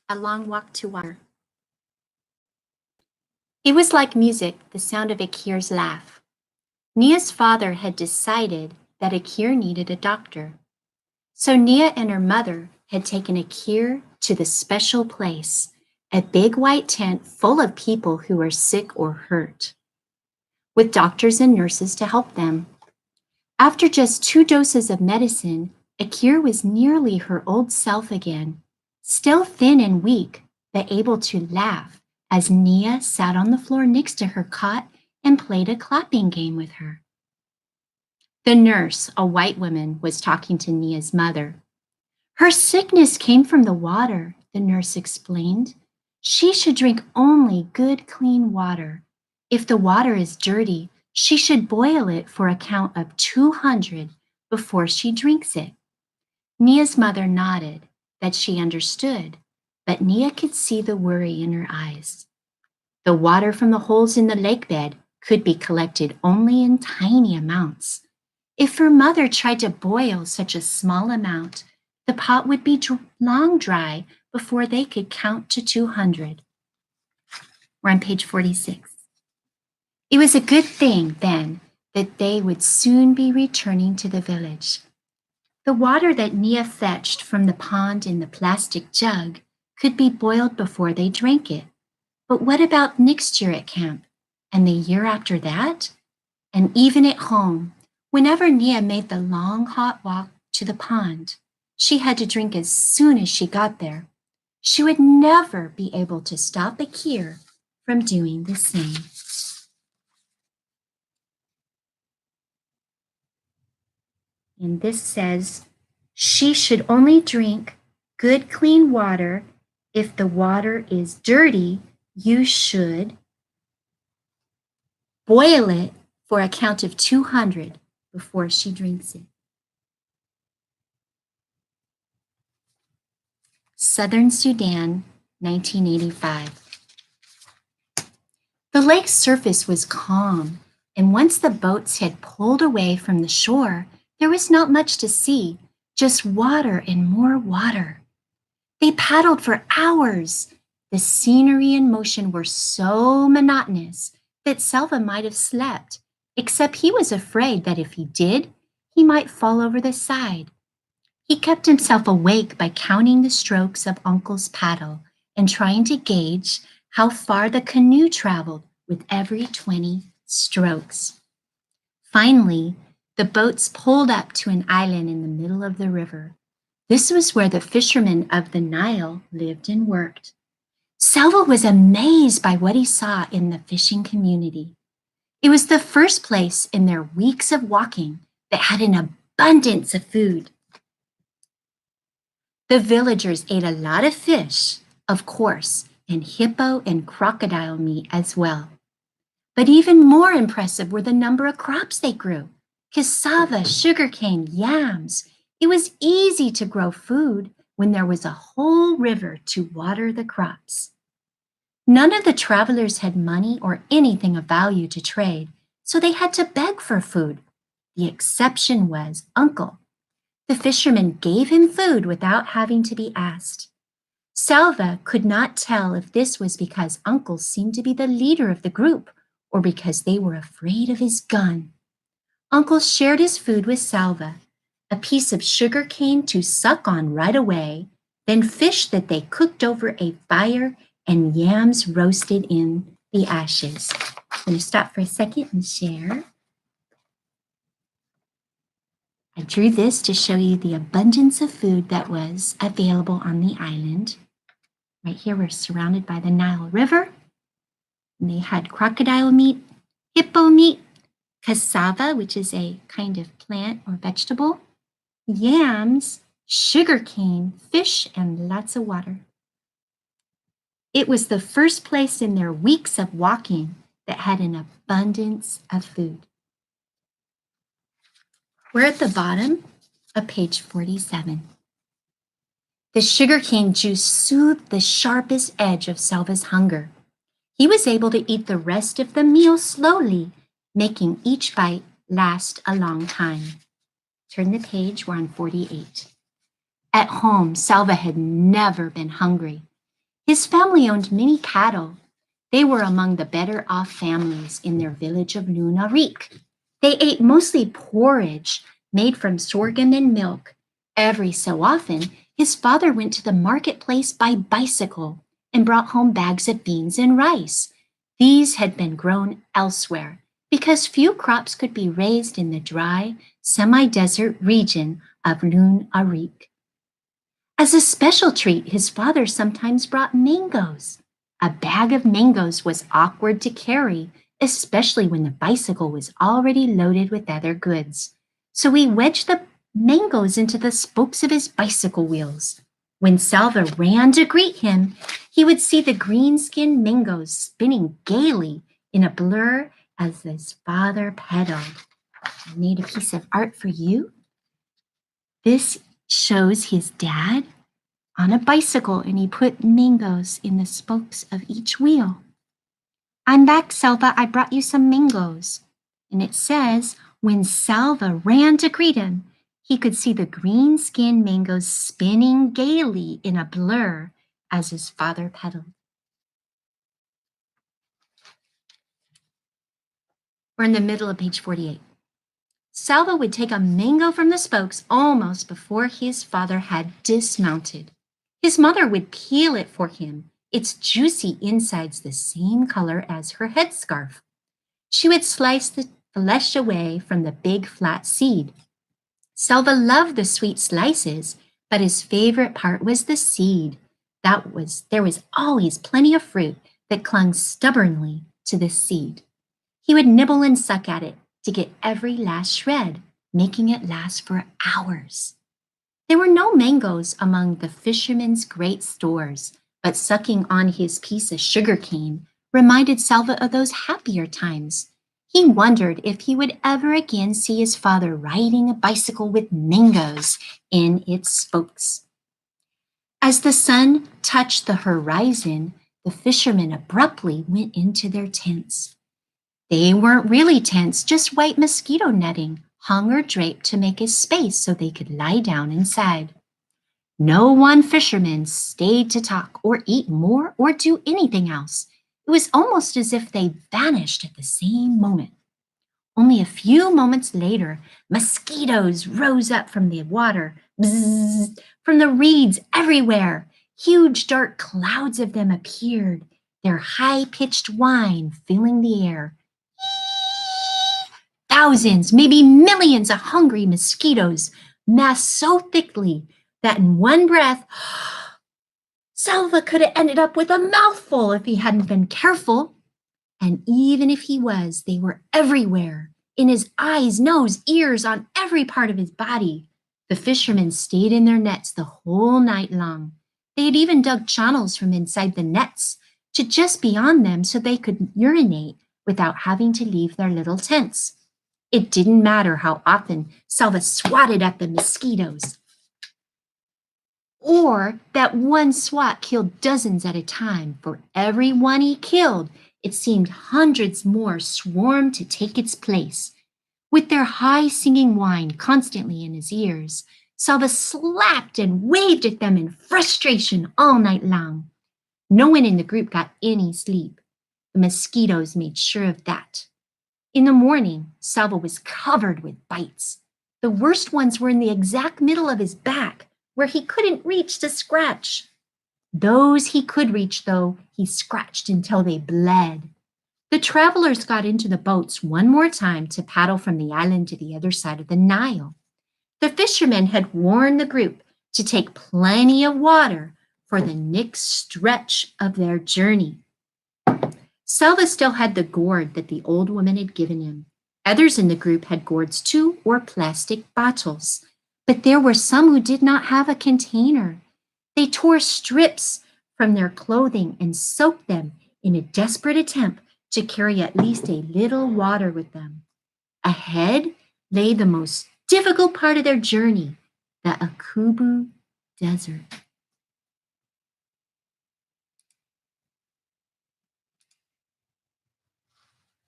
A long walk to water. It was like music, the sound of Akir's laugh. Nia's father had decided that Akir needed a doctor. So Nia and her mother had taken Akir to the special place, a big white tent full of people who were sick or hurt, with doctors and nurses to help them. After just 2 doses of medicine, Akir was nearly her old self again, still thin and weak, but able to laugh as Nia sat on the floor next to her cot and played a clapping game with her. The nurse, a white woman, was talking to Nia's mother. Her sickness came from the water, the nurse explained. She should drink only good, clean water. If the water is dirty, she should boil it for a count of 200 before she drinks it. Nia's mother nodded that she understood, but Nia could see the worry in her eyes. The water from the holes in the lake bed could be collected only in tiny amounts. If her mother tried to boil such a small amount, the pot would be long dry before they could count to 200. We're on page 46. It was a good thing, then, that they would soon be returning to the village. The water that Nia fetched from the pond in the plastic jug could be boiled before they drank it. But what about next year at camp? And the year after that? And even at home, whenever Nia made the long, hot walk to the pond, she had to drink as soon as she got there. She would never be able to stop Akir from doing the same. And this says, she should only drink good, clean water. If the water is dirty, you should boil it for a count of 200 before she drinks it. Southern Sudan, 1985. The lake's surface was calm, and once the boats had pulled away from the shore, there was not much to see, just water and more water. They paddled for hours. The scenery and motion were so monotonous that Selva might have slept, except he was afraid that if he did, he might fall over the side. He kept himself awake by counting the strokes of Uncle's paddle and trying to gauge how far the canoe traveled with every 20 strokes. Finally, the boats pulled up to an island in the middle of the river. This was where the fishermen of the Nile lived and worked. Selva was amazed by what he saw in the fishing community. It was the first place in their weeks of walking that had an abundance of food. The villagers ate a lot of fish, of course, and hippo and crocodile meat as well. But even more impressive were the number of crops they grew: cassava, sugarcane, yams. It was easy to grow food when there was a whole river to water the crops. None of the travelers had money or anything of value to trade, so they had to beg for food. The exception was Uncle. The fisherman gave him food without having to be asked. Selva could not tell if this was because Uncle seemed to be the leader of the group or because they were afraid of his gun. Uncle shared his food with Selva, a piece of sugar cane to suck on right away, then fish that they cooked over a fire and yams roasted in the ashes. I'm going to stop for a second and share. I drew this to show you the abundance of food that was available on the island. Right here, we're surrounded by the Nile River. And they had crocodile meat, hippo meat, cassava, which is a kind of plant or vegetable, yams, sugarcane, fish, and lots of water. It was the first place in their weeks of walking that had an abundance of food. We're at the bottom of page 47. The sugarcane juice soothed the sharpest edge of Selva's hunger. He was able to eat the rest of the meal slowly, making each bite last a long time. Turn the page, we're on 48. At home, Selva had never been hungry. His family owned many cattle. They were among the better off families in their village of Nunavik. They ate mostly porridge made from sorghum and milk. Every so often, his father went to the marketplace by bicycle and brought home bags of beans and rice. These had been grown elsewhere because few crops could be raised in the dry, semi-desert region of Nunavik. As a special treat, his father sometimes brought mangoes. A bag of mangoes was awkward to carry, especially when the bicycle was already loaded with other goods. So he wedged the mangoes into the spokes of his bicycle wheels. When Salva ran to greet him, he would see the green-skinned mangoes spinning gaily in a blur as his father pedaled. I made a piece of art for you. This shows his dad on a bicycle, and he put mangoes in the spokes of each wheel. I'm back, Salva. I brought you some mangoes. And it says, when Salva ran to greet him, he could see the green-skinned mangoes spinning gaily in a blur as his father pedaled. We're in the middle of page 48. Salva would take a mango from the spokes almost before his father had dismounted. His mother would peel it for him, its juicy insides the same color as her headscarf. She would slice the flesh away from the big flat seed. Salva loved the sweet slices, but his favorite part was the seed. There was always plenty of fruit that clung stubbornly to the seed. He would nibble and suck at it to get every last shred, making it last for hours. There were no mangoes among the fisherman's great stores, but sucking on his piece of sugar cane reminded Salva of those happier times. He wondered if he would ever again see his father riding a bicycle with mangoes in its spokes. As the sun touched the horizon, the fishermen abruptly went into their tents. They weren't really tents, just white mosquito netting, hung or draped to make a space so they could lie down inside. No one fisherman stayed to talk or eat more or do anything else. It was almost as if they vanished at the same moment. Only a few moments later, mosquitoes rose up from the water, bzzz, from the reeds everywhere. Huge dark clouds of them appeared, their high-pitched whine filling the air. Thousands, maybe millions of hungry mosquitoes massed so thickly that in one breath, Salva could have ended up with a mouthful if he hadn't been careful. And even if he was, they were everywhere, in his eyes, nose, ears, on every part of his body. The fishermen stayed in their nets the whole night long. They had even dug channels from inside the nets to just beyond them so they could urinate without having to leave their little tents. It didn't matter how often Salva swatted at the mosquitoes, or that one swat killed dozens at a time. For every one he killed, it seemed hundreds more swarmed to take its place. With their high singing whine constantly in his ears, Salva slapped and waved at them in frustration all night long. No one in the group got any sleep. The mosquitoes made sure of that. In the morning, Salva was covered with bites. The worst ones were in the exact middle of his back, where he couldn't reach to scratch. Those he could reach, though, he scratched until they bled. The travelers got into the boats one more time to paddle from the island to the other side of the Nile. The fishermen had warned the group to take plenty of water for the next stretch of their journey. Salva still had the gourd that the old woman had given him. Others in the group had gourds too, or plastic bottles. But there were some who did not have a container. They tore strips from their clothing and soaked them in a desperate attempt to carry at least a little water with them. Ahead lay the most difficult part of their journey, the Akubu Desert.